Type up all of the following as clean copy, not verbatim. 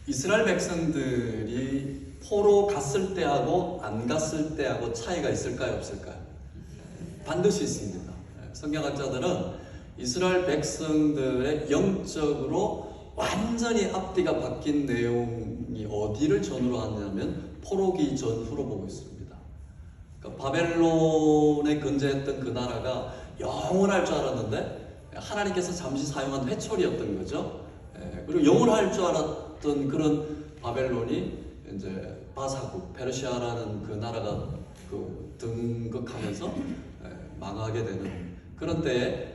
이스라엘 백성들이 포로 갔을 때하고 안 갔을 때하고 차이가 있을까요, 없을까요? 반드시 있습니다. 성경학자들은 이스라엘 백성들의 영적으로 완전히 앞뒤가 바뀐 내용이 어디를 전후로 하냐면 포로기 전후로 보고 있습니다. 그러니까 바벨론에 근저했던 그 나라가 영원할 줄 알았는데 하나님께서 잠시 사용한 회초리였던 거죠. 그리고 영원할 줄 알았던 그런 바벨론이 이제 바사국, 페르시아라는 그 나라가 그 등극하면서 망하게 되는 그런 때에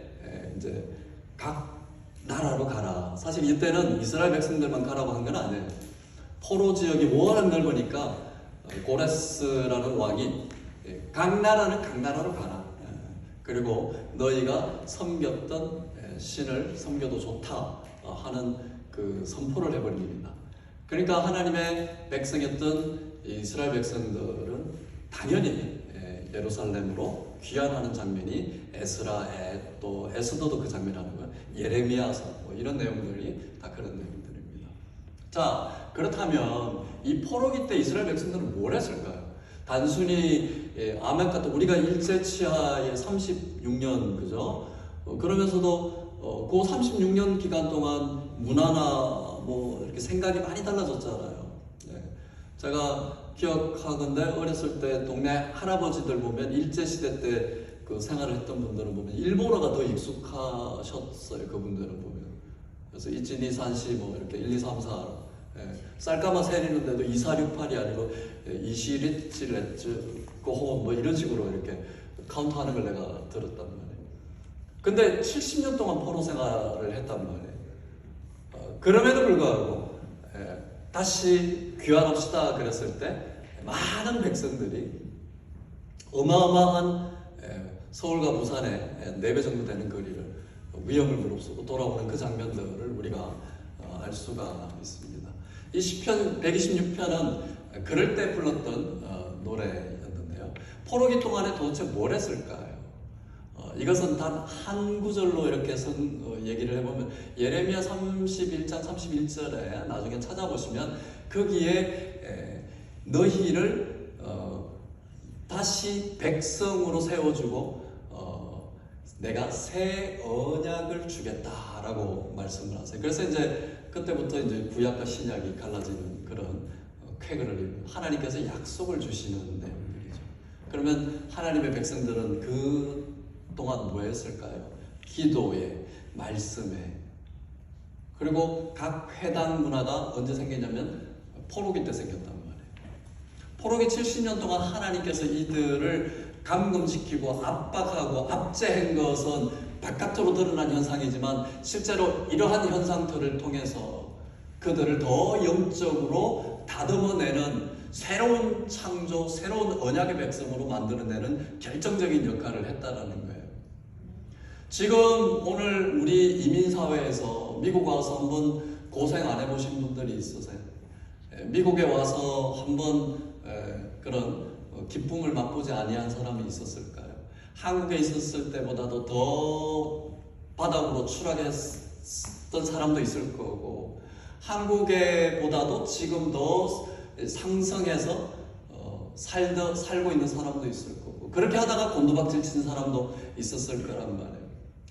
이제 각 나라로 가라. 사실 이때는 이스라엘 백성들만 가라고 한 건 아니에요. 포로 지역이 워낙 넓으니까 고레스라는 왕이 각 나라는 각 나라로 가라. 그리고 너희가 섬겼던 신을 섬겨도 좋다 하는 그 선포를 해버립니다. 그러니까 하나님의 백성이었던 이스라엘 백성들은 당연히 예루살렘으로 귀환하는 장면이 에스라에 또 에스더도 그 장면이라는 거예요. 예레미야서 뭐 이런 내용들이 다 그런 내용들입니다. 자, 그렇다면 이 포로기 때 이스라엘 백성들은 뭘 했을까요? 단순히 아멘 같은 우리가 일제 치하의 36년 그죠? 그러면서도 그 36년 기간 동안 문화나 뭐 이렇게 생각이 많이 달라졌잖아요. 제가 기억하건대 어렸을 때 동네 할아버지들 보면 일제시대 때 그 생활을 했던 분들은 보면 일본어가 더 익숙하셨어요. 그분들은 보면. 그래서 이치니 산시 뭐 이렇게 1, 2, 3, 4 쌀가마 세리는데도 2, 4, 6, 8이 아니고 이시리치레츠 고혼 뭐 이런 식으로 이렇게 카운트하는 걸 내가 들었단 말이에요. 근데 70년 동안 포로 생활을 했단 말이에요. 그럼에도 불구하고 다시 귀환합시다 그랬을 때 많은 백성들이 어마어마한 서울과 부산의 4배 정도 되는 거리를 위험을 무릅쓰고 돌아오는 그 장면들을 우리가 알 수가 있습니다. 이 시편 126편은 그럴 때 불렀던 노래였는데요. 포로기 동안에 도대체 뭘 했을까요? 이것은 단 한 구절로 이렇게 얘기를 해보면 예레미야 31장 31절에 나중에 찾아보시면 거기에 너희를 다시 백성으로 세워주고 내가 새 언약을 주겠다라고 말씀을 하세요. 그래서 이제 그때부터 이제 구약과 신약이 갈라지는 그런 쾌거를 하나님께서 약속을 주시는 내용들이죠. 그러면 하나님의 백성들은 그 동안 뭐 했을까요? 기도에, 말씀에, 그리고 각 회당 문화가 언제 생겼냐면 포로기 때 생겼단 말이에요. 포로기 70년 동안 하나님께서 이들을 감금시키고 압박하고 압제한 것은 바깥으로 드러난 현상이지만 실제로 이러한 현상들을 통해서 그들을 더 영적으로 다듬어내는 새로운 창조, 새로운 언약의 백성으로 만들어내는 결정적인 역할을 했다라는 거예요. 지금 오늘 우리 이민사회에서 미국 와서 한번 고생 안 해보신 분들이 있으세요? 미국에 와서 한번 그런 기쁨을 맛보지 아니한 사람이 있었을까요? 한국에 있었을 때보다도 더 바닥으로 추락했던 사람도 있을 거고 한국에보다도 지금 더 상승해서 살고 있는 사람도 있을 거고 그렇게 하다가 곤두박질 친 사람도 있었을 거란 말이에요.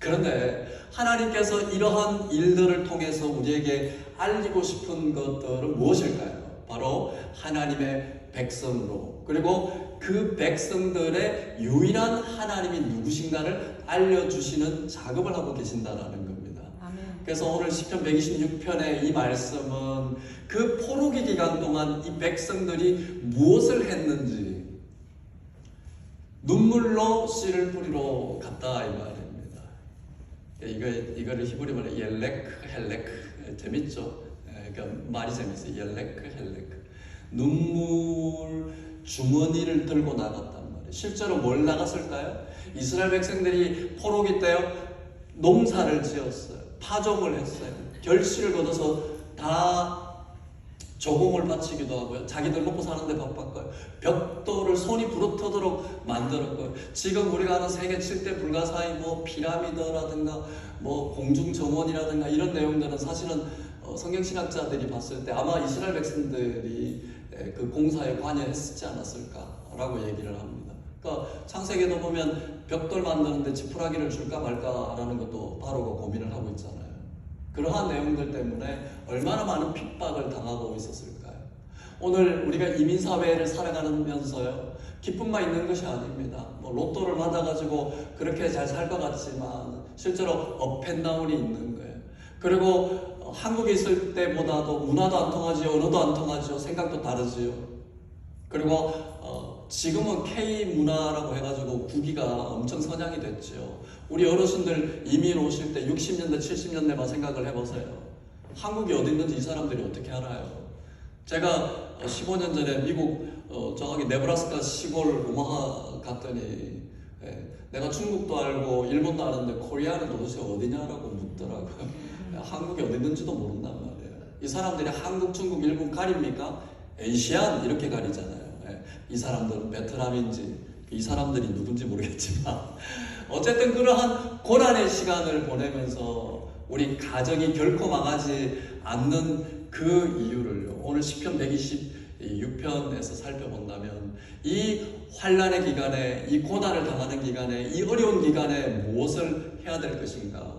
그런데 하나님께서 이러한 일들을 통해서 우리에게 알리고 싶은 것들은 무엇일까요? 바로 하나님의 백성으로 그리고 그 백성들의 유일한 하나님이 누구신가를 알려주시는 작업을 하고 계신다라는 겁니다. 아멘. 그래서 오늘 시편 126편의 이 말씀은 그 포로기 기간 동안 이 백성들이 무엇을 했는지 눈물로 씨를 뿌리러 갔다 이 말입니다. 이거를 히브리 말로 옐레크 헬레크 재밌죠? 그러니까 말이 재밌어요. 옐레크 헬레크 눈물 주머니를 들고 나갔단 말이에요. 실제로 뭘 나갔을까요? 이스라엘 백성들이 포로기 때 농사를 지었어요. 파종을 했어요. 결실을 거둬서 다 조공을 바치기도 하고요. 자기들 먹고 사는데 바빴고요. 벽돌을 손이 부르터도록 만들었고요. 지금 우리가 아는 세계 7대 불가사의 뭐 피라미드라든가 뭐 공중정원이라든가 이런 내용들은 사실은 성경신학자들이 봤을 때 아마 이스라엘 백성들이 그 공사에 관여했지 않았을까라고 얘기를 합니다. 그러니까 창세기도 보면 벽돌 만드는데 지푸라기를 줄까 말까라는 것도 바로가 고민을 하고 있잖아요. 그러한 내용들 때문에 얼마나 많은 핍박을 당하고 있었을까요? 오늘 우리가 이민사회를 살아가면서요, 기쁨만 있는 것이 아닙니다. 뭐 로또를 받아가지고 그렇게 잘 살 것 같지만 실제로 업앤다운이 있는 거예요. 그리고 한국에 있을 때보다도 문화도 안 통하지요, 언어도 안 통하지요, 생각도 다르지요. 그리고 지금은 K문화라고 해가지고 국위가 엄청 선양이 됐죠. 우리 어르신들 이민 오실 때 60년대, 70년대만 생각을 해보세요. 한국이 어디 있는지 이 사람들이 어떻게 알아요? 제가 15년 전에 미국 저기 네브라스카 시골 오마하 갔더니 내가 중국도 알고 일본도 아는데 코리아는 도대체 어디냐라고 묻더라고요. 한국이 어디 있는지도 모른단 말이에요. 이 사람들이 한국, 중국, 일본 가립니까? 에이시안 이렇게 가리잖아요. 이 사람들은 베트남인지 이 사람들이 누군지 모르겠지만 어쨌든 그러한 고난의 시간을 보내면서 우리 가정이 결코 망하지 않는 그 이유를 오늘 시편 126편에서 살펴본다면 이 환난의 기간에, 이 고난을 당하는 기간에, 이 어려운 기간에 무엇을 해야 될 것인가,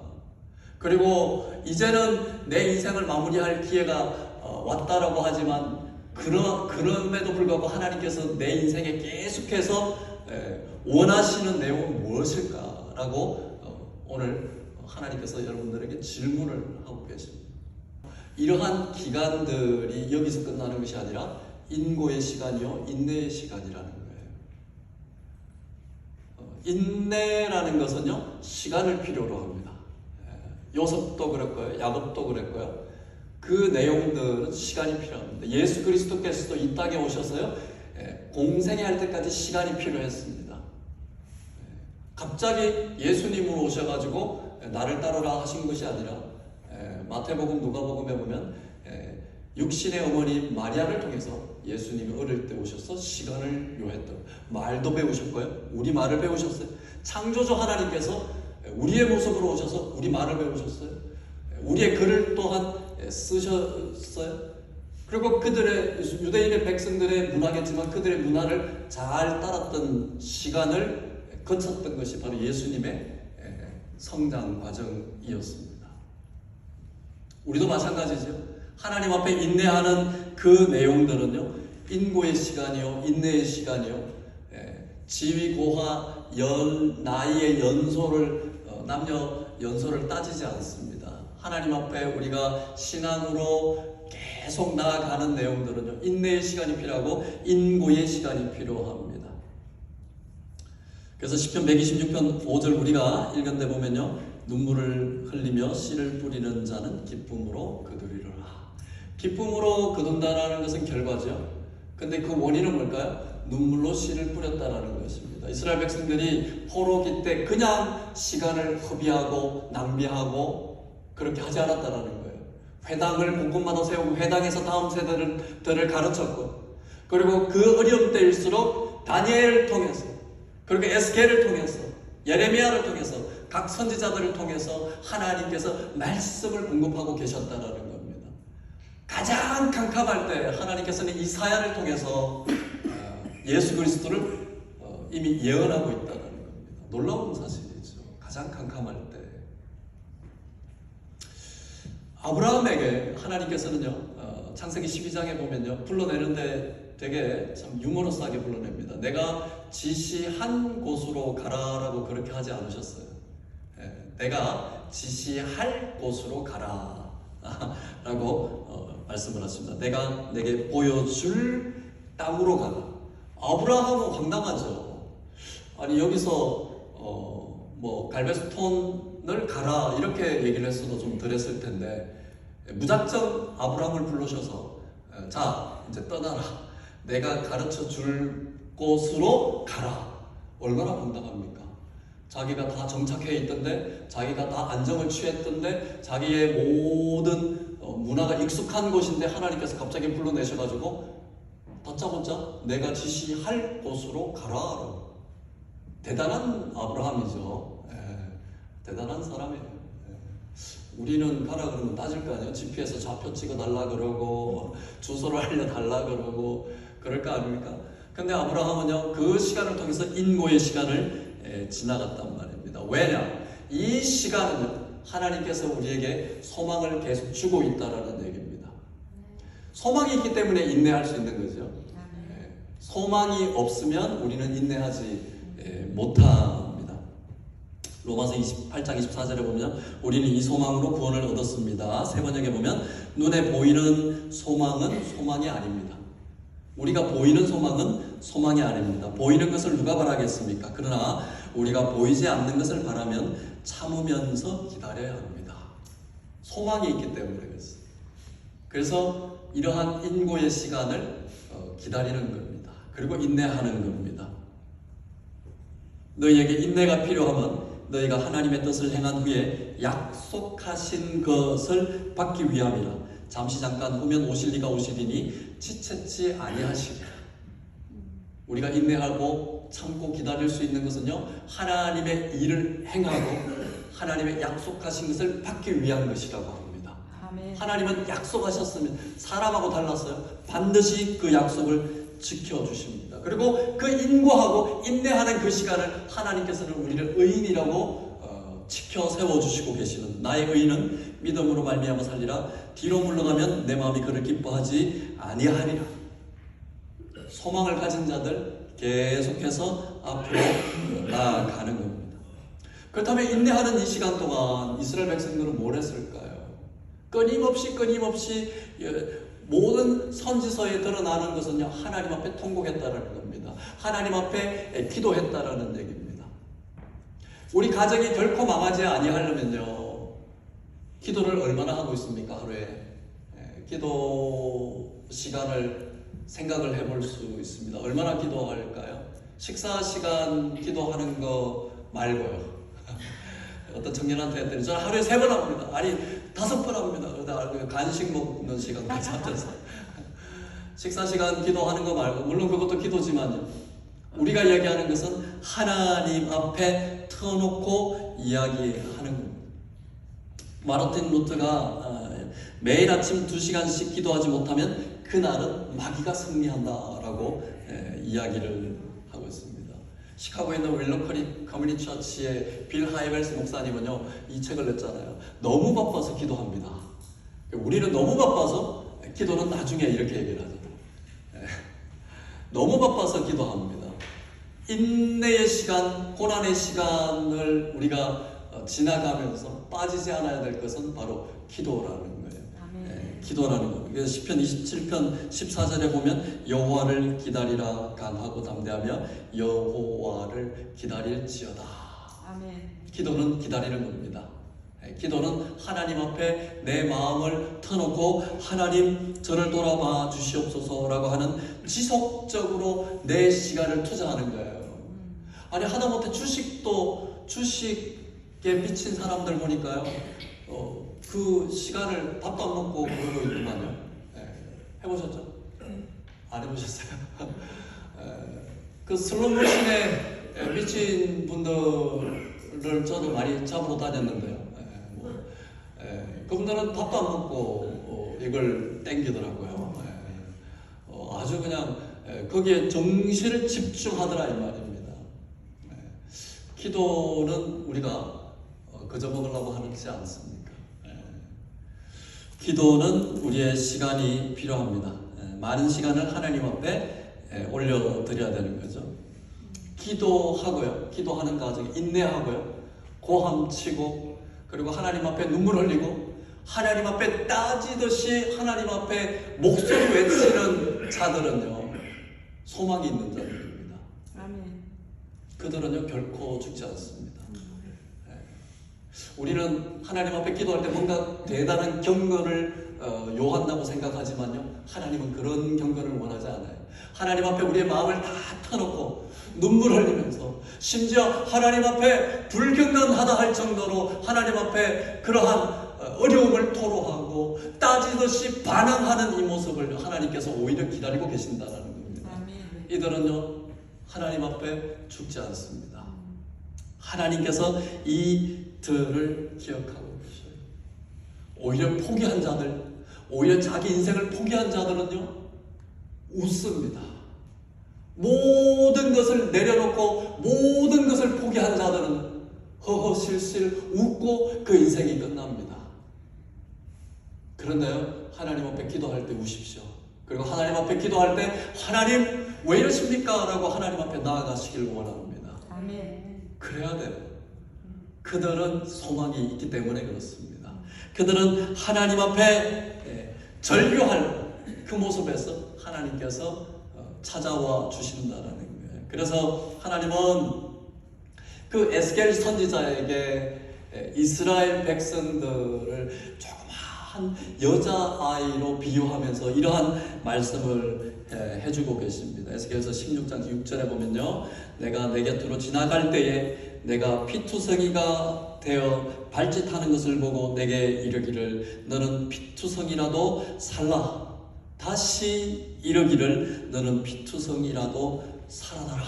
그리고 이제는 내 인생을 마무리할 기회가 왔다라고 하지만 그럼에도 불구하고 하나님께서 내 인생에 계속해서 원하시는 내용은 무엇일까라고 오늘 하나님께서 여러분들에게 질문을 하고 계십니다. 이러한 기간들이 여기서 끝나는 것이 아니라 인고의 시간이요, 인내의 시간이라는 거예요. 인내라는 것은요, 시간을 필요로 합니다. 요셉도 그랬고요, 야곱도 그랬고요. 그 내용들은 시간이 필요합니다. 예수 그리스도께서도 이 땅에 오셔서요, 공생애 할 때까지 시간이 필요했습니다. 갑자기 예수님으로 오셔가지고 나를 따르라 하신 것이 아니라 마태복음, 누가복음에 보면 육신의 어머니 마리아를 통해서 예수님이 어릴 때 오셔서 시간을 요했던, 말도 배우셨고요, 우리 말을 배우셨어요. 창조주 하나님께서 우리의 모습으로 오셔서 우리 말을 배우셨어요. 우리의 글을 또한 쓰셨어요. 그리고 그들의 유대인의 백성들의 문화겠지만 그들의 문화를 잘 따랐던 시간을 거쳤던 것이 바로 예수님의 성장 과정이었습니다. 우리도 마찬가지죠. 하나님 앞에 인내하는 그 내용들은요, 인고의 시간이요, 인내의 시간이요, 지위고하 나이의 연소를, 남녀 연소를 따지지 않습니다. 하나님 앞에 우리가 신앙으로 계속 나아가는 내용들은요, 인내의 시간이 필요하고 인고의 시간이 필요합니다. 그래서 시편 126편 5절 우리가 읽은 데 보면요, 눈물을 흘리며 씨를 뿌리는 자는 기쁨으로 거두리라. 기쁨으로 거둔다라는 것은 결과죠. 근데 그 원인은 뭘까요? 눈물로 씨를 뿌렸다라는 것입니다. 이스라엘 백성들이 포로기 때 그냥 시간을 허비하고 낭비하고 그렇게 하지 않았다라는 거예요. 회당을 곳곳마다 세우고 회당에서 다음 세대들을 가르쳤고, 그리고 그 어려운 때일수록 다니엘을 통해서, 그리고 에스겔을 통해서, 예레미야를 통해서, 각 선지자들을 통해서 하나님께서 말씀을 공급하고 계셨다라는 겁니다. 가장 캄캄할 때 하나님께서는 이사야를 통해서 예수 그리스도를 이미 예언하고 있다는 겁니다. 놀라운 사실이죠. 가장 캄캄할 때. 아브라함에게 하나님께서는요, 창세기 12장에 보면요, 불러내는데 되게 참 유머러스하게 불러냅니다. 내가 지시한 곳으로 가라라고 그렇게 하지 않으셨어요. 내가 지시할 곳으로 가라 라고 말씀을 하십니다. 내가 내게 보여줄 땅으로 가라. 아브라함은 황당하죠. 아니 여기서 뭐 갈베스톤을 가라 이렇게 얘기를 했어도 좀 덜 했을 텐데, 무작정 아브라함을 불러셔서 자 이제 떠나라, 내가 가르쳐 줄 곳으로 가라. 얼마나 황당합니까? 자기가 다 정착해 있던데, 자기가 다 안정을 취했던데, 자기의 모든 문화가 익숙한 곳인데 하나님께서 갑자기 불러내셔가지고 다짜고짜 내가 지시할 곳으로 가라. 대단한 아브라함이죠. 대단한 사람이에요. 우리는 가라 그러면 따질 거 아니에요? GPS 좌표 찍어달라 그러고 주소를 알려달라 그러고 그럴 거 아닙니까? 근데 아브라함은요 그 시간을 통해서 인고의 시간을 지나갔단 말입니다. 왜냐? 이 시간은요 하나님께서 우리에게 소망을 계속 주고 있다라는 얘기입니다. 소망이 있기 때문에 인내할 수 있는 거죠. 소망이 없으면 우리는 인내하지 못합니다. 로마서 28장 24절에 보면 우리는 이 소망으로 구원을 얻었습니다. 세 번역에 보면 눈에 보이는 소망은 소망이 아닙니다. 우리가 보이는 소망은 소망이 아닙니다. 보이는 것을 누가 바라겠습니까? 그러나 우리가 보이지 않는 것을 바라면 참으면서 기다려야 합니다. 소망이 있기 때문에 그렇습니다. 그래서 이러한 인고의 시간을 기다리는 겁니다. 그리고 인내하는 겁니다. 너희에게 인내가 필요하면 너희가 하나님의 뜻을 행한 후에 약속하신 것을 받기 위함이라. 잠시 잠깐 후면 오실 리가 오시리니 지체치 아니하시리라. 우리가 인내하고 참고 기다릴 수 있는 것은요 하나님의 일을 행하고 하나님의 약속하신 것을 받기 위한 것이라고 합니다. 아멘. 하나님은 약속하셨으면 사람하고 달랐어요. 반드시 그 약속을 지켜주십니다. 그리고 그 인고하고 인내하는 그 시간을 하나님께서는 우리를 의인이라고 지켜 세워주시고 계시는 나의 의인은 믿음으로 말미암아 살리라. 뒤로 물러가면 내 마음이 그를 기뻐하지 아니하리라. 소망을 가진 자들 계속해서 앞으로 나아가는 겁니다. 그렇다면 인내하는 이 시간 동안 이스라엘 백성들은 뭘 했을까요? 끊임없이 모든 선지서에 드러나는 것은요 하나님 앞에 통곡했다라는 겁니다. 하나님 앞에 기도했다라는 얘기입니다. 우리 가정이 결코 망하지 아니하려면요 기도를 얼마나 하고 있습니까? 하루에 기도 시간을 생각을 해볼 수 있습니다. 얼마나 기도할까요? 식사 시간 기도하는 거 말고요. 어떤 청년한테 했더니 저는 하루에 3번 합니다. 아니 5번 합니다. 그러다 간식 먹는 시간까지 합쳐서 식사 시간 기도하는 거 말고 물론 그것도 기도지만요. 우리가 이야기하는 것은 하나님 앞에 터놓고 이야기하는 겁니다. 마르틴 루터가 매일 아침 2시간씩 기도하지 못하면 그날은 마귀가 승리한다라고 이야기를 하고 있습니다. 시카고에 있는 윌러커리 커뮤니티 처치의 빌 하이벨스 목사님은요 이 책을 냈잖아요. 너무 바빠서 기도합니다. 우리는 너무 바빠서 기도는 나중에 이렇게 얘기를 하죠. 너무 바빠서 기도합니다. 인내의 시간, 고난의 시간을 우리가 지나가면서 빠지지 않아야 될 것은 바로 기도라는 거예요. 기도라는 것. 그래서 시편 27편 14절에 보면 여호와를 기다리라 강하고 담대하며 여호와를 기다릴지어다. 아멘. 기도는 기다리는 겁니다. 기도는 하나님 앞에 내 마음을 터놓고 하나님 저를 돌아봐 주시옵소서라고 하는 지속적으로 내 시간을 투자하는 거예요. 아니 하다못해 주식에 미친 사람들 보니까요 그 시간을 밥도 안 먹고 그러고 있구만요. 해보셨죠? 안 해보셨어요? 그 슬롯머신에 미친 분들을 저도 많이 잡으러 다녔는데요. 그분들은 밥도 안 먹고 이걸 땡기더라고요. 아주 그냥 거기에 정신을 집중하더라 이 말입니다. 기도는 우리가 그저 먹으려고 하지 않습니까? 기도는 우리의 시간이 필요합니다. 많은 시간을 하나님 앞에 올려드려야 되는 거죠. 기도하고요. 기도하는 과정에 인내하고요. 고함치고 그리고 하나님 앞에 눈물 흘리고 하나님 앞에 따지듯이 하나님 앞에 목소리 외치는 자들은요. 소망이 있는 자들입니다. 아멘. 그들은요. 결코 죽지 않습니다. 우리는 하나님 앞에 기도할 때 뭔가 대단한 경건을 요한다고 생각하지만요 하나님은 그런 경건을 원하지 않아요. 하나님 앞에 우리의 마음을 다 터놓고 눈물 흘리면서 심지어 하나님 앞에 불경건하다 할 정도로 하나님 앞에 그러한 어려움을 토로하고 따지듯이 반항하는 이 모습을 하나님께서 오히려 기다리고 계신다는 겁니다. 이들은요 하나님 앞에 죽지 않습니다. 하나님께서 이들을 기억하고 계셔요. 오히려 포기한 자들, 오히려 자기 인생을 포기한 자들은요, 웃습니다. 모든 것을 내려놓고 모든 것을 포기한 자들은 허허실실 웃고 그 인생이 끝납니다. 그런데요, 하나님 앞에 기도할 때 우십시오. 그리고 하나님 앞에 기도할 때 하나님 왜 이러십니까? 라고 하나님 앞에 나아가시길 원합니다. 아멘. 그래야 돼요. 그들은 소망이 있기 때문에 그렇습니다. 그들은 하나님 앞에 절규할 그 모습에서 하나님께서 찾아와 주신다라는 거예요. 그래서 하나님은 그 에스겔 선지자에게 이스라엘 백성들을 조그마한 여자아이로 비유하면서 이러한 말씀을 해주고 계십니다. 에스겔서 16장 6절에 보면요, 내가 내 곁으로 지나갈 때에 내가 피투성이가 되어 발짓하는 것을 보고 내게 이르기를 너는 피투성이라도 살라. 다시 이르기를 너는 피투성이라도 살아나라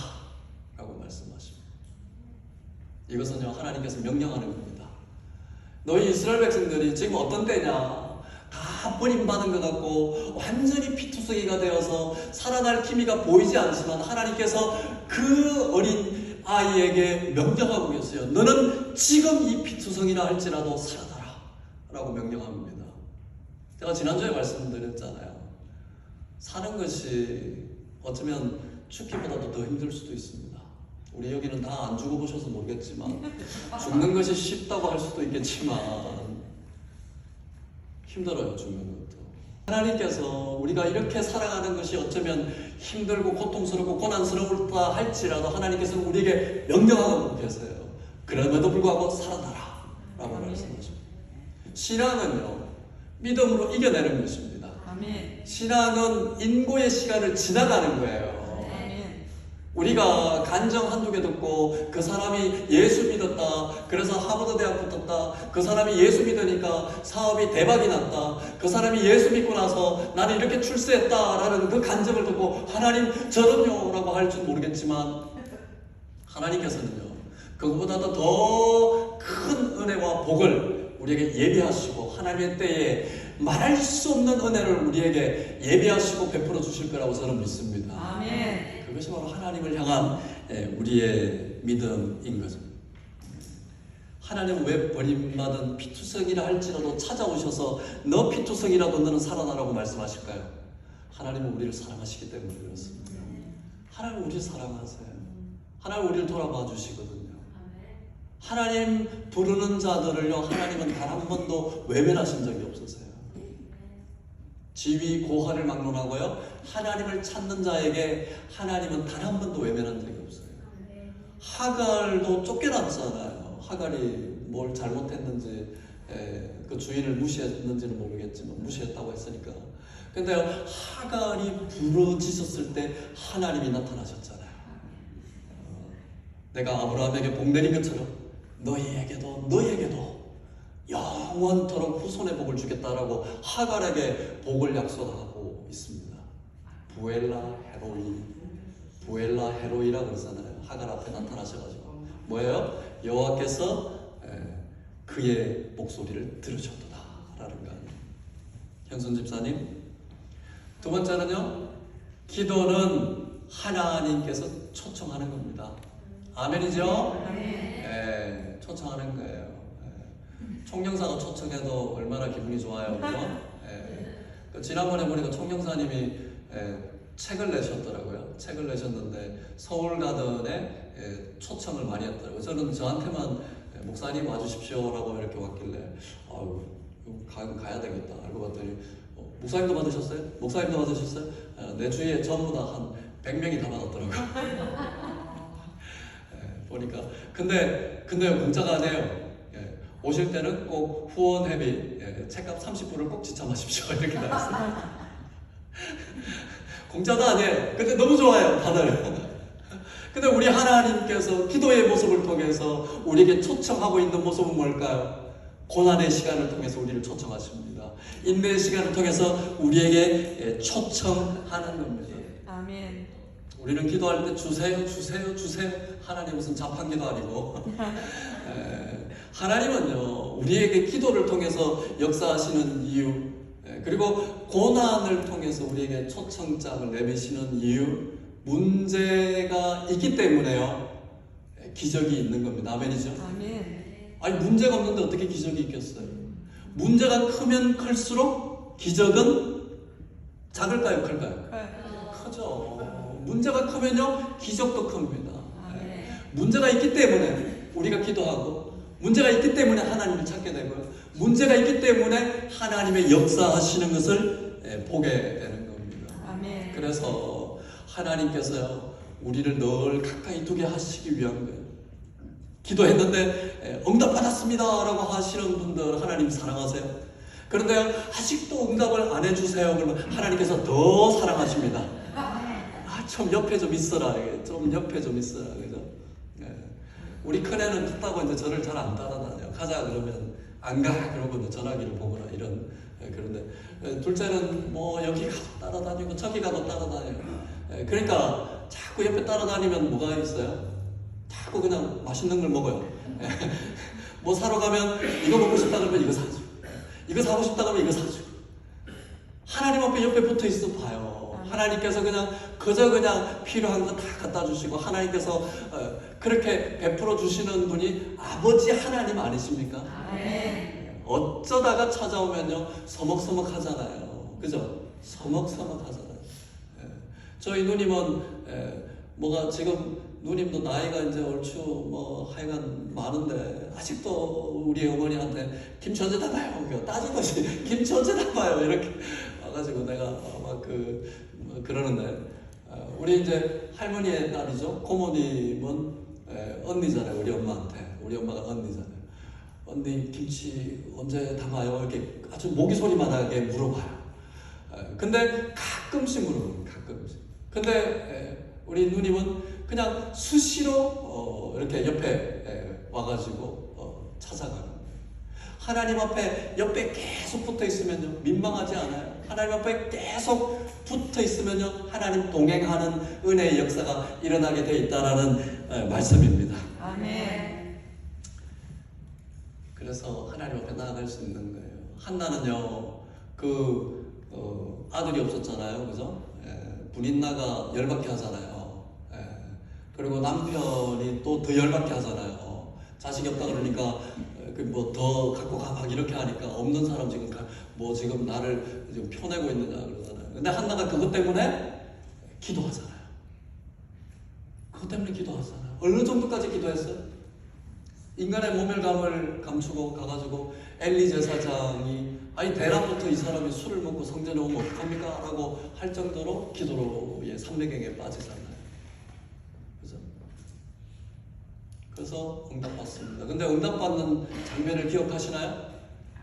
라고 말씀하십니다. 이것은요, 하나님께서 명령하는 겁니다. 너희 이스라엘 백성들이 지금 어떤 때냐, 다 버림받은 것 같고 완전히 피투성이가 되어서 살아날 기미가 보이지 않지만 하나님께서 그 어린 아이에게 명령하고 계세요. 너는 지금 이 피투성이라 할지라도 살아나라 라고 명령합니다. 제가 지난주에 말씀드렸잖아요. 사는 것이 어쩌면 죽기보다도 더 힘들 수도 있습니다. 우리 여기는 다 안 죽어보셔서 모르겠지만 죽는 것이 쉽다고 할 수도 있겠지만 힘들어요, 죽는 것도. 하나님께서 우리가 이렇게 살아가는 것이 어쩌면 힘들고 고통스럽고 고난스러울까 할지라도 하나님께서는 우리에게 명령하고 계세요. 그럼에도 불구하고 살아나라 라고 말씀하십니다. 신앙은요, 믿음으로 이겨내는 것입니다. 아멘. 신앙은 인고의 시간을 지나가는 거예요. 아멘. 우리가 간증 한두 개 듣고 그 사람이 예수 믿었다, 그래서 하버드 대학 붙었다, 그 사람이 예수 믿으니까 사업이 대박이 났다, 그 사람이 예수 믿고 나서 나는 이렇게 출세했다라는 그 간증을 듣고 하나님 저런요 라고 할 줄 모르겠지만 하나님께서는요, 그것보다도 더 큰 은혜와 복을 우리에게 예비하시고 하나님의 때에 말할 수 없는 은혜를 우리에게 예비하시고 베풀어 주실 거라고 저는 믿습니다. 아멘. 그것이 바로 하나님을 향한 우리의 믿음인 거죠. 하나님은 왜 버림받은 피투성이라 할지라도 찾아오셔서 너 피투성이라도 너는 살아나라고 말씀하실까요? 하나님은 우리를 사랑하시기 때문에 그렇습니다. 하나님은 우리를 사랑하세요. 하나님은 우리를 돌아봐 주시거든요. 하나님 부르는 자들을요, 하나님은 단 한 번도 외면하신 적이 없으세요. 지위 고하를 막론하고요, 하나님을 찾는 자에게 하나님은 단 한 번도 외면한 적이 없어요. 하갈도 쫓겨났잖아요. 하갈이 뭘 잘못했는지, 그 주인을 무시했는지는 모르겠지만 무시했다고 했으니까. 근데 하갈이 부러지셨을 때 하나님이 나타나셨잖아요. 내가 아브라함에게 복 내린 것처럼 너희에게도 영원토록 후손의 복을 주겠다라고 하갈에게 복을 약속하고 있습니다. 부엘라 헤로이라고 그러잖아요. 하갈 앞에 나타나셔가지고 뭐예요? 여호와께서 그의 목소리를 들으셨도다라는 거 아니에요. 현순 집사님, 두 번째는요, 기도는 하나님께서 초청하는 겁니다. 아멘이죠? 네, 초청하는 거예요. 총영사가 초청해도 얼마나 기분이 좋아요, 그죠? 지난번에 보니까 총영사님이 책을 내셨더라고요. 책을 내셨는데 서울가든에 초청을 많이 했더라고요. 저는 저한테만 목사님 와주십시오라고 이렇게 왔길래 가야 되겠다 알고 봤더니 목사님도 받으셨어요? 목사님도 받으셨어요? 내 주위에 전부 다 한 100명이 다 받았더라고요. 보니까 근데 공짜가 아니에요. 오실 때는 꼭 후원회비 책값 30불을 꼭 지참하십시오 이렇게 나왔어요. 공짜도 아니에요. 근데 너무 좋아요 다들. 근데 우리 하나님께서 기도의 모습을 통해서 우리에게 초청하고 있는 모습은 뭘까요? 고난의 시간을 통해서 우리를 초청하십니다. 인내의 시간을 통해서 우리에게 초청하는 겁니다. 아멘. 우리는 기도할 때 주세요. 하나님 무슨 자판기도 아니고 하나님은요, 우리에게 기도를 통해서 역사하시는 이유, 그리고 고난을 통해서 우리에게 초청장을 내미시는 이유, 문제가 있기 때문에요, 기적이 있는 겁니다. 아멘이죠? 아멘. 아니, 문제가 없는데 어떻게 기적이 있겠어요? 문제가 크면 클수록 기적은 작을까요? 클까요? 크죠. 문제가 크면요, 기적도 큽니다. 아멘. 문제가 있기 때문에 우리가 기도하고, 문제가 있기 때문에 하나님을 찾게 되고요, 문제가 있기 때문에 하나님의 역사하시는 것을 보게 되는 겁니다. 아멘. 그래서 하나님께서요, 우리를 늘 가까이 두게 하시기 위한 거예요. 기도했는데 응답받았습니다 라고 하시는 분들 하나님 사랑하세요. 그런데 아직도 응답을 안 해주세요. 그러면 하나님께서 더 사랑하십니다. 좀 옆에 좀 있어라. 좀 옆에 좀 있어라. 그죠? 우리 큰애는 컸다고 이제 저를 잘 안 따라다녀요. 가자 그러면 안 가. 그러고 이제 전화기를 보거나 이런. 그런데 둘째는 뭐 여기 가도 따라다니고 저기 가도 따라다녀요. 그러니까 자꾸 옆에 따라다니면 뭐가 있어요? 자꾸 그냥 맛있는 걸 먹어요. 뭐 사러 가면 이거 먹고 싶다 그러면 이거 사주고, 이거 사고 싶다 그러면 이거 사주고. 하나님 앞에 옆에 붙어 있어 봐요. 하나님께서 그냥 필요한 거 다 갖다 주시고, 하나님께서 그렇게 베풀어 주시는 분이 아버지 하나님 아니십니까? 아멘. 어쩌다가 찾아오면요, 서먹서먹 하잖아요. 그죠? 서먹서먹 하잖아요. 저희 누님은 뭐가 지금 누님도 나이가 이제 얼추 뭐 하여간 많은데 아직도 우리 어머니한테 김치 언제 담아요? 따지듯이 김치 언제 담아요? 이렇게 와가지고 내가 막 그러는데, 우리 이제 할머니의 딸이죠. 고모님은 언니잖아요. 우리 엄마한테. 우리 엄마가 언니잖아요. 언니 김치 언제 담아요? 이렇게 아주 모기 소리만하게 물어봐요. 근데 가끔씩 물어봐요. 가끔씩. 근데 우리 누님은 그냥 수시로 이렇게 옆에 와가지고 찾아가는 거예요. 하나님 앞에 옆에 계속 붙어 있으면요, 민망하지 않아요? 하나님 앞에 계속 붙어 있으면요, 하나님 동행하는 은혜의 역사가 일어나게 되어 있다라는 말씀입니다. 아멘. 그래서 하나님 앞에 나아갈 수 있는 거예요. 한나는요, 아들이 없었잖아요, 그죠? 분인나가 열받게 하잖아요. 그리고 남편이 또 더 열받게 하잖아요. 자식이 없다 그러니까 뭐 더 갖고 가 막 이렇게 하니까 없는 사람 지금 지금 나를 지금 펴내고 있느냐 그러잖아요. 근데 한나가 그것 때문에 기도하잖아요. 그것 때문에 기도하잖아요. 어느 정도까지 기도했어요? 인간의 모멸감을 감추고 가가지고 엘리 제사장이 아니 대낮부터 이 사람이 술을 먹고 성전에 오면 어떡합니까? 라고 할 정도로 기도로의 삼매경에 빠지잖아요. 그죠? 그래서 응답받습니다. 근데 응답받는 장면을 기억하시나요?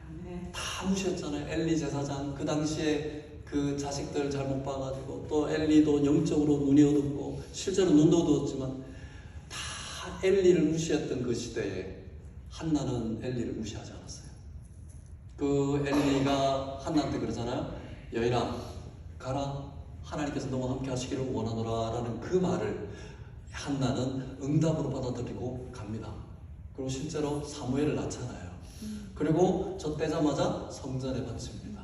아멘. 다 무시했잖아요. 엘리 제사장 그 당시에 그 자식들 잘못 봐가지고, 또 엘리도 영적으로 눈이 어둡고 실제로 눈도 어두웠지만 다 엘리를 무시했던 그 시대에 한나는 엘리를 무시하지 않았어요. 그 엘리가 한나한테 그러잖아요. 여인아 가라, 하나님께서 너와 함께 하시기를 원하노라 라는 그 말을 한나는 응답으로 받아들이고 갑니다. 그리고 실제로 사무엘을 낳잖아요. 그리고 저 떼자마자 성전에 바칩니다.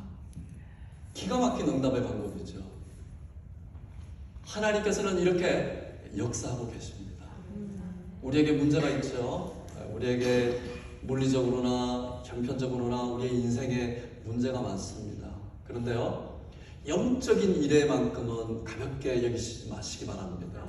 기가 막힌 응답의 방법이죠. 하나님께서는 이렇게 역사하고 계십니다. 우리에게 문제가 있죠. 우리에게 물리적으로나 형편적으로나 우리의 인생에 문제가 많습니다. 그런데요, 영적인 일에만큼은 가볍게 여기지 마시기 바랍니다.